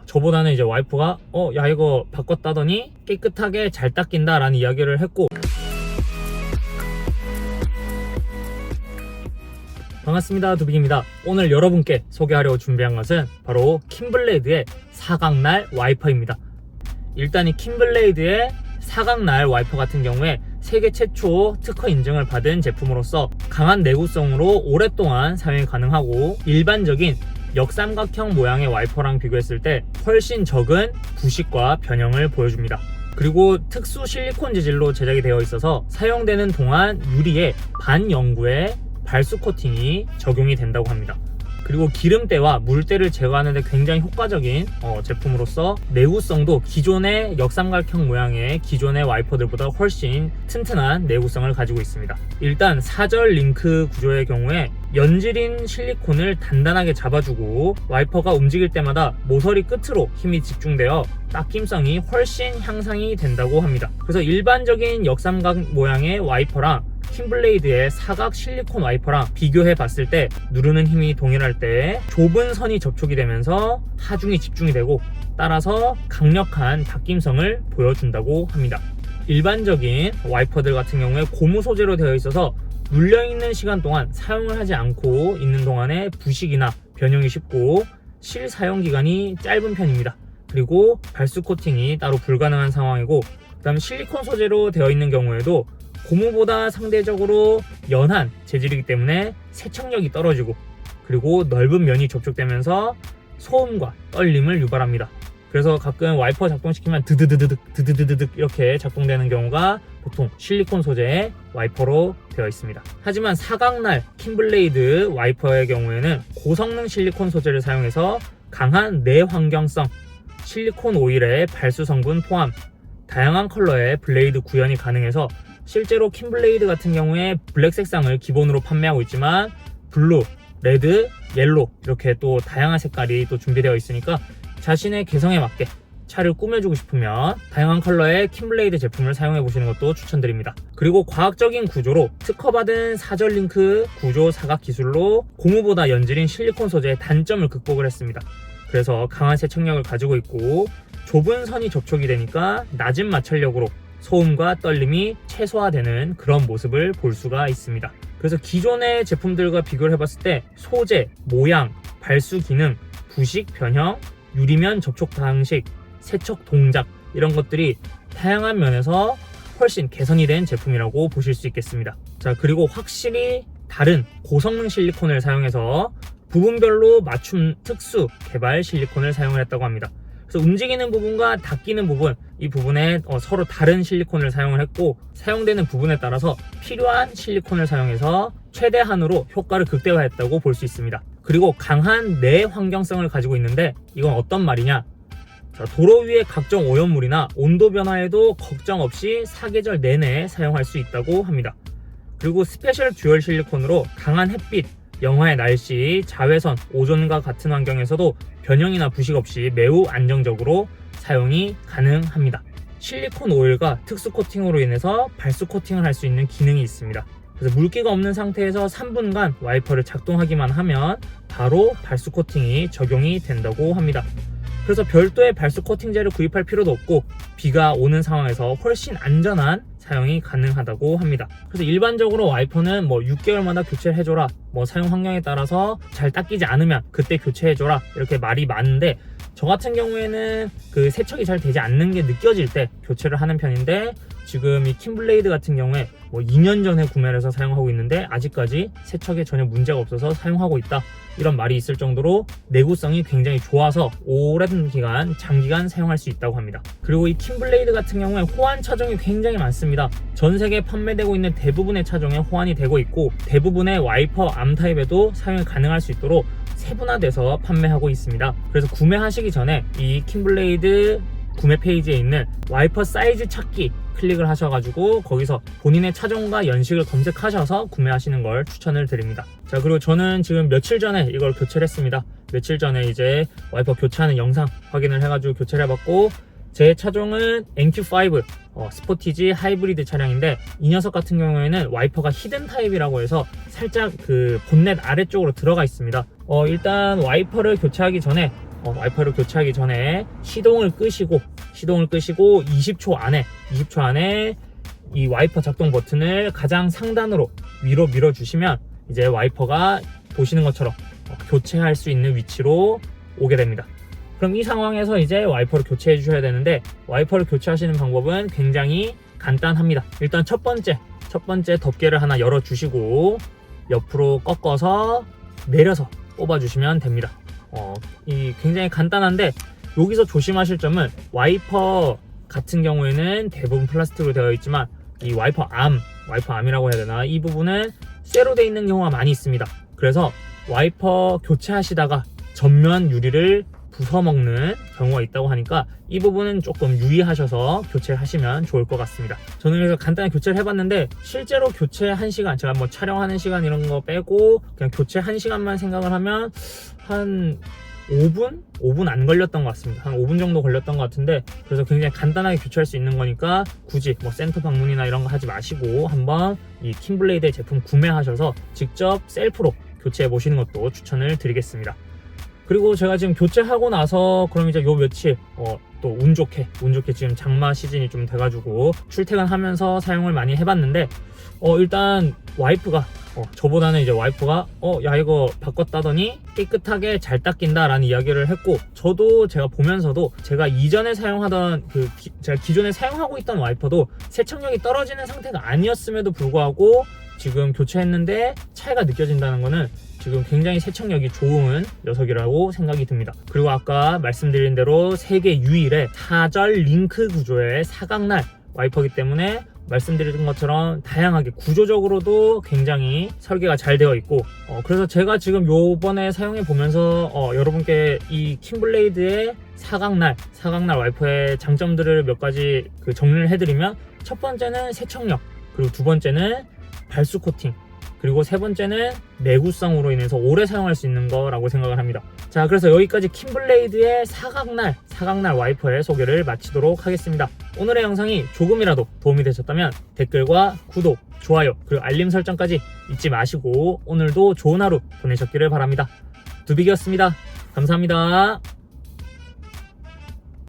저보다는 이제 와이프가 야 이거 바꿨다더니 깨끗하게 잘 닦인다 라는 이야기를 했고, 반갑습니다, 두빅입니다. 오늘 여러분께 소개하려고 준비한 것은 바로 킴블레이드의 사각날 와이퍼입니다. 일단 이 킴블레이드의 사각날 와이퍼 같은 경우에 세계 최초 특허 인증을 받은 제품으로서 강한 내구성으로 오랫동안 사용이 가능하고, 일반적인 역삼각형 모양의 와이퍼랑 비교했을 때 훨씬 적은 부식과 변형을 보여줍니다. 그리고 특수 실리콘 재질로 제작이 되어 있어서 사용되는 동안 유리에 반영구의 발수 코팅이 적용이 된다고 합니다. 그리고 기름때와 물때를 제거하는 데 굉장히 효과적인 제품으로서 내구성도 기존의 역삼각형 모양의 기존의 와이퍼들보다 훨씬 튼튼한 내구성을 가지고 있습니다. 일단 사절 링크 구조의 경우에 연질인 실리콘을 단단하게 잡아주고, 와이퍼가 움직일 때마다 모서리 끝으로 힘이 집중되어 닦임성이 훨씬 향상이 된다고 합니다. 그래서 일반적인 역삼각 모양의 와이퍼랑 킴블레이드의 사각 실리콘 와이퍼랑 비교해 봤을 때 누르는 힘이 동일할 때 좁은 선이 접촉이 되면서 하중이 집중이 되고, 따라서 강력한 닦임성을 보여준다고 합니다. 일반적인 와이퍼들 같은 경우에 고무 소재로 되어 있어서 눌려있는 시간 동안 사용을 하지 않고 있는 동안에 부식이나 변형이 쉽고 실사용기간이 짧은 편입니다. 그리고 발수 코팅이 따로 불가능한 상황이고, 그 다음 실리콘 소재로 되어 있는 경우에도 고무보다 상대적으로 연한 재질이기 때문에 세척력이 떨어지고, 그리고 넓은 면이 접촉되면서 소음과 떨림을 유발합니다. 그래서 가끔 와이퍼 작동시키면 드드드득 이렇게 작동되는 경우가 보통 실리콘 소재의 와이퍼로 되어 있습니다. 하지만 사각날 킴블레이드 와이퍼의 경우에는 고성능 실리콘 소재를 사용해서 강한 내환경성 실리콘 오일의 발수 성분 포함, 다양한 컬러의 블레이드 구현이 가능해서 실제로 킴블레이드 같은 경우에 블랙 색상을 기본으로 판매하고 있지만 블루, 레드, 옐로 이렇게 또 다양한 색깔이 또 준비되어 있으니까 자신의 개성에 맞게 차를 꾸며주고 싶으면 다양한 컬러의 킴블레이드 제품을 사용해 보시는 것도 추천드립니다. 그리고 과학적인 구조로 특허받은 사절 링크 구조 사각 기술로 고무보다 연질인 실리콘 소재의 단점을 극복을 했습니다. 그래서 강한 세척력을 가지고 있고, 좁은 선이 접촉이 되니까 낮은 마찰력으로 소음과 떨림이 최소화되는 그런 모습을 볼 수가 있습니다. 그래서 기존의 제품들과 비교를 해봤을 때 소재, 모양, 발수 기능, 부식, 변형, 유리면 접촉 방식, 세척 동작 이런 것들이 다양한 면에서 훨씬 개선이 된 제품이라고 보실 수 있겠습니다. 자, 그리고 확실히 다른 고성능 실리콘을 사용해서 부분별로 맞춤 특수 개발 실리콘을 사용을 했다고 합니다. 그래서 움직이는 부분과 닦이는 부분, 이 부분에 서로 다른 실리콘을 사용을 했고, 사용되는 부분에 따라서 필요한 실리콘을 사용해서 최대한으로 효과를 극대화했다고 볼 수 있습니다. 그리고 강한 내환경성을 가지고 있는데, 이건 어떤 말이냐? 자, 도로 위의 각종 오염물이나 온도 변화에도 걱정 없이 사계절 내내 사용할 수 있다고 합니다. 그리고 스페셜 듀얼 실리콘으로 강한 햇빛, 영하의 날씨, 자외선, 오존과 같은 환경에서도 변형이나 부식 없이 매우 안정적으로 사용이 가능합니다. 실리콘 오일과 특수 코팅으로 인해서 발수 코팅을 할 수 있는 기능이 있습니다. 그래서 물기가 없는 상태에서 3분간 와이퍼를 작동하기만 하면 바로 발수 코팅이 적용이 된다고 합니다. 그래서 별도의 발수 코팅제를 구입할 필요도 없고, 비가 오는 상황에서 훨씬 안전한 사용이 가능하다고 합니다. 그래서 일반적으로 와이퍼는 6개월마다 교체를 해줘라, 사용 환경에 따라서 잘 닦이지 않으면 그때 교체해줘라 이렇게 말이 많은데, 저 같은 경우에는 그 세척이 잘 되지 않는 게 느껴질 때 교체를 하는 편인데, 지금 이 킴블레이드 같은 경우에 2년 전에 구매를 해서 사용하고 있는데 아직까지 세척에 전혀 문제가 없어서 사용하고 있다, 이런 말이 있을 정도로 내구성이 굉장히 좋아서 오랜 기간, 장기간 사용할 수 있다고 합니다. 그리고 이 킴블레이드 같은 경우에 호환 차종이 굉장히 많습니다. 전 세계에 판매되고 있는 대부분의 차종에 호환이 되고 있고, 대부분의 와이퍼 암 타입에도 사용이 가능할 수 있도록 세분화돼서 판매하고 있습니다. 그래서 구매하시기 전에 이 킴블레이드 구매 페이지에 있는 와이퍼 사이즈 찾기 클릭을 하셔가지고 거기서 본인의 차종과 연식을 검색하셔서 구매하시는 걸 추천을 드립니다. 자, 그리고 저는 지금 며칠 전에 이걸 교체를 했습니다. 며칠 전에 이제 와이퍼 교체하는 영상 확인을 해가지고 교체를 해봤고, 제 차종은 NQ5 스포티지 하이브리드 차량인데, 이 녀석 같은 경우에는 와이퍼가 히든 타입이라고 해서 살짝 그 본넷 아래쪽으로 들어가 있습니다. 일단 와이퍼를 교체하기 전에 와이퍼를 교체하기 전에 시동을 끄시고 20초 안에 이 와이퍼 작동 버튼을 가장 상단으로 위로 밀어주시면 이제 와이퍼가 보시는 것처럼 교체할 수 있는 위치로 오게 됩니다. 그럼 이 상황에서 이제 와이퍼를 교체해 주셔야 되는데, 와이퍼를 교체하시는 방법은 굉장히 간단합니다. 일단 첫 번째 덮개를 하나 열어주시고 옆으로 꺾어서 내려서 뽑아주시면 됩니다. 이 굉장히 간단한데, 여기서 조심하실 점은 와이퍼 같은 경우에는 대부분 플라스틱으로 되어 있지만 이 와이퍼 암이라고 해야 되나, 이 부분은 쇠로 되어 있는 경우가 많이 있습니다. 그래서 와이퍼 교체하시다가 전면 유리를 부숴먹는 경우가 있다고 하니까 이 부분은 조금 유의하셔서 교체를 하시면 좋을 것 같습니다. 저는 그래서 간단히 교체를 해봤는데, 실제로 교체 1시간, 제가 뭐 촬영하는 시간 이런 거 빼고 그냥 교체 1시간만 생각을 하면 한 5분 안 걸렸던 것 같습니다. 한 5분 정도 걸렸던 것 같은데, 그래서 굉장히 간단하게 교체할 수 있는 거니까 굳이 뭐 센터 방문이나 이런 거 하지 마시고 한번 이 킴블레이드의 제품 구매하셔서 직접 셀프로 교체해 보시는 것도 추천을 드리겠습니다. 그리고 제가 지금 교체하고 나서 그럼 이제 요 며칠 또 운 좋게 지금 장마 시즌이 좀 돼가지고 출퇴근하면서 사용을 많이 해봤는데, 일단 와이프가 저보다는 이제 와이프가 야 이거 바꿨다더니 깨끗하게 잘 닦인다 라는 이야기를 했고, 저도 제가 보면서도 제가 이전에 사용하던 제가 기존에 사용하고 있던 와이퍼도 세척력이 떨어지는 상태가 아니었음에도 불구하고 지금 교체했는데 차이가 느껴진다는 거는 지금 굉장히 세척력이 좋은 녀석이라고 생각이 듭니다. 그리고 아까 말씀드린 대로 세계 유일의 사절 링크 구조의 사각날 와이퍼이기 때문에 말씀드린 것처럼 다양하게 구조적으로도 굉장히 설계가 잘 되어 있고, 그래서 제가 지금 요번에 사용해 보면서 여러분께 이 킴블레이드의 사각날 와이퍼의 장점들을 몇 가지 정리를 해드리면, 첫 번째는 세척력, 그리고 두 번째는 발수 코팅, 그리고 세 번째는 내구성으로 인해서 오래 사용할 수 있는 거라고 생각을 합니다. 자, 그래서 여기까지 킴블레이드의 사각날 와이퍼의 소개를 마치도록 하겠습니다. 오늘의 영상이 조금이라도 도움이 되셨다면 댓글과 구독, 좋아요, 그리고 알림 설정까지 잊지 마시고 오늘도 좋은 하루 보내셨기를 바랍니다. 두빅이었습니다. 감사합니다.